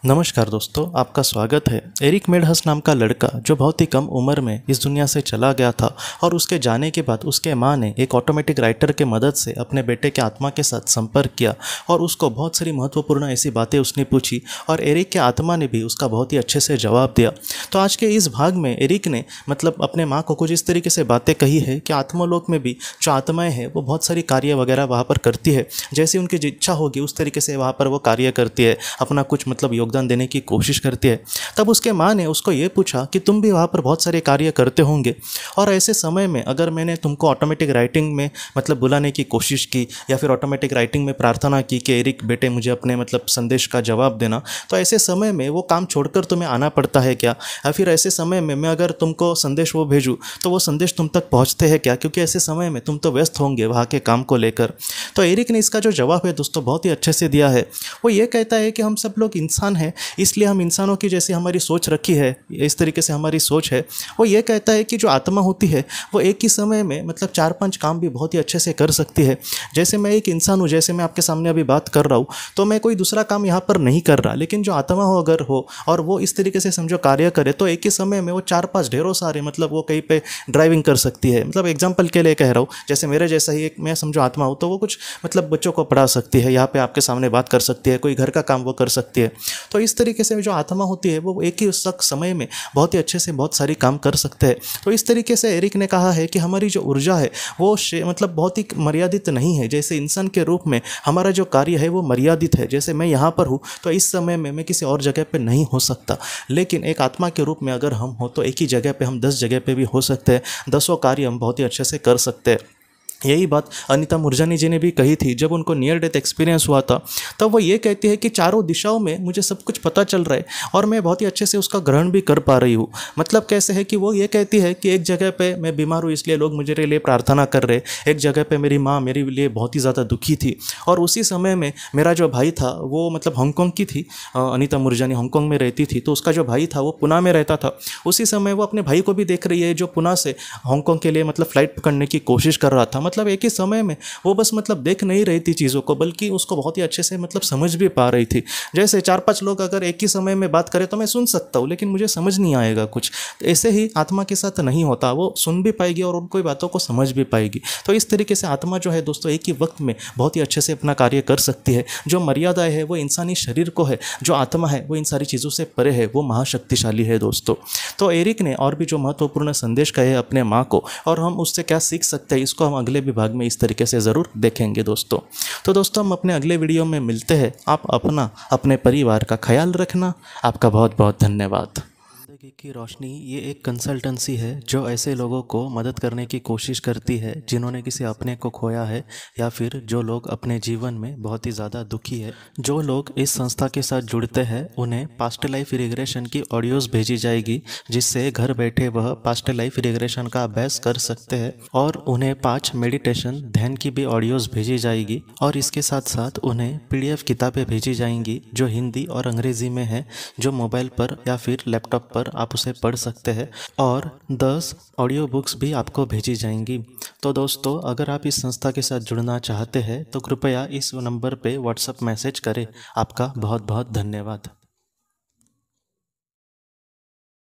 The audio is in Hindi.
नमस्कार दोस्तों, आपका स्वागत है। एरिक मेडहस नाम का लड़का जो बहुत ही कम उम्र में इस दुनिया से चला गया था और उसके जाने के बाद उसके माँ ने एक ऑटोमेटिक राइटर के मदद से अपने बेटे के आत्मा के साथ संपर्क किया और उसको बहुत सारी महत्वपूर्ण ऐसी बातें उसने पूछी और एरिक के आत्मा ने भी उसका बहुत ही अच्छे से जवाब दिया। तो आज के इस भाग में एरिक ने अपने माँ को कुछ इस तरीके से बातें कही है कि आत्मलोक में भी जो आत्माएँ हैं वो बहुत सारी कार्य वगैरह वहाँ पर करती है, जैसी उनकी इच्छा होगी उस तरीके से वहाँ पर वो कार्य करती है, अपना कुछ योगदान देने की कोशिश करती है। तब उसके माँ ने उसको ये पूछा कि तुम भी वहाँ पर बहुत सारे कार्य करते होंगे और ऐसे समय में अगर मैंने तुमको ऑटोमेटिक राइटिंग में बुलाने की कोशिश की या फिर ऑटोमेटिक राइटिंग में प्रार्थना की कि एरिक बेटे मुझे अपने संदेश का जवाब देना, तो ऐसे समय में वो काम छोड़कर तुम्हें आना पड़ता है क्या? या फिर ऐसे समय में मैं अगर तुमको संदेश वो भेजूँ तो वो संदेश तुम तक पहुँचते हैं क्या? क्योंकि ऐसे समय में तुम तो व्यस्त होंगे वहाँ के काम को लेकर। तो एरिक ने इसका जो जवाब है दोस्तों बहुत ही अच्छे से दिया है। वो ये कहता है कि हम सब लोग इंसान हैं, इसलिए हम इंसानों की जैसी हमारी सोच रखी है, इस तरीके से हमारी सोच है। वो ये कहता है कि जो आत्मा होती है वो एक ही समय में 4-5 काम भी बहुत ही अच्छे से कर सकती है। जैसे मैं एक इंसान हूँ, जैसे मैं आपके सामने अभी बात कर रहा हूँ, तो मैं कोई दूसरा काम यहाँ पर नहीं कर रहा, लेकिन जो आत्मा हो अगर हो और वो इस तरीके से समझो कार्य करे तो एक ही समय में वो 4-5 ढेरों सारे वो कहीं पे ड्राइविंग कर सकती है। एग्जाम्पल के लिए कह रहा हूँ, जैसे मेरे जैसा ही एक मैं समझो आत्मा हूँ तो वो कुछ बच्चों को पढ़ा सकती है, यहाँ पे आपके सामने बात कर सकती है, कोई घर का काम वो कर सकती है। तो इस तरीके से जो आत्मा होती है वो एक ही उस समय में बहुत ही अच्छे से बहुत सारी काम कर सकते हैं। तो इस तरीके से एरिक ने कहा है कि हमारी जो ऊर्जा है वो बहुत ही मर्यादित नहीं है। जैसे इंसान के रूप में हमारा जो कार्य है वो मर्यादित है। जैसे मैं यहाँ पर हूँ तो इस समय में मैं किसी और जगह पे नहीं हो सकता, लेकिन एक आत्मा के रूप में अगर हम हो तो एक ही जगह पे हम 10 जगह पे भी हो सकते हैं, 10 कार्य हम बहुत ही अच्छे से कर सकते हैं। यही बात अनीता मूरजानी जी ने भी कही थी जब उनको नियर डेथ एक्सपीरियंस हुआ था। तब वो ये कहती है कि चारों दिशाओं में मुझे सब कुछ पता चल रहा है और मैं बहुत ही अच्छे से उसका ग्रहण भी कर पा रही हूँ। कैसे है कि वो ये कहती है कि एक जगह पे मैं बीमार हूँ इसलिए लोग मेरे लिए प्रार्थना कर रहे, एक जगह पे मेरी माँ मेरे लिए बहुत ही ज़्यादा दुखी थी और उसी समय में मेरा जो भाई था वो हांगकॉन्ग की थी, अनीता मूरजानी हांगकॉन्ग में रहती थी, तो उसका जो भाई था वो पुणे में रहता था। उसी समय वो अपने भाई को भी देख रही है जो पुणे से हांगकॉन्ग के लिए फ्लाइट पकड़ने की कोशिश कर रहा था। एक ही समय में वो बस देख नहीं रही थी चीज़ों को, बल्कि उसको बहुत ही अच्छे से समझ भी पा रही थी। जैसे 4-5 लोग अगर एक ही समय में बात करें तो मैं सुन सकता हूँ, लेकिन मुझे समझ नहीं आएगा कुछ। तो ऐसे ही आत्मा के साथ नहीं होता, वो सुन भी पाएगी और उनको बातों को समझ भी पाएगी। तो इस तरीके से आत्मा जो है दोस्तों एक ही वक्त में बहुत ही अच्छे से अपना कार्य कर सकती है। जो मर्यादाएं है वो इंसानी शरीर को है, जो आत्मा है वो इन सारी चीज़ों से परे है, वो महाशक्तिशाली है दोस्तों। तो एरिक ने और भी जो महत्वपूर्ण संदेश कहे अपने माँ को और हम उससे क्या सीख सकते हैं, इसको हम अगले विभाग में इस तरीके से ज़रूर देखेंगे दोस्तों। तो दोस्तों हम अपने अगले वीडियो में मिलते हैं। आप अपने परिवार का ख्याल रखना। आपका बहुत बहुत धन्यवाद। ज़िंदगी की रोशनी ये एक कंसल्टेंसी है जो ऐसे लोगों को मदद करने की कोशिश करती है जिन्होंने किसी अपने को खोया है या फिर जो लोग अपने जीवन में बहुत ही ज़्यादा दुखी है। जो लोग इस संस्था के साथ जुड़ते हैं उन्हें पास्ट लाइफ रिग्रेशन की ऑडियोज़ भेजी जाएगी, जिससे घर बैठे वह पास्ट लाइफ रिग्रेशन का अभ्यास कर सकते हैं और उन्हें 5 मेडिटेशन ध्यान की भी ऑडियोज़ भेजी जाएगी और इसके साथ साथ उन्हें PDF किताबें भेजी जाएंगी जो हिंदी और अंग्रेज़ी में है, जो मोबाइल पर या फिर लैपटॉप पर आप उसे पढ़ सकते हैं और 10 ऑडियो बुक्स भी आपको भेजी जाएंगी। तो दोस्तों अगर आप इस संस्था के साथ जुड़ना चाहते हैं तो कृपया इस नंबर पे व्हाट्सएप मैसेज करें। आपका बहुत बहुत धन्यवाद।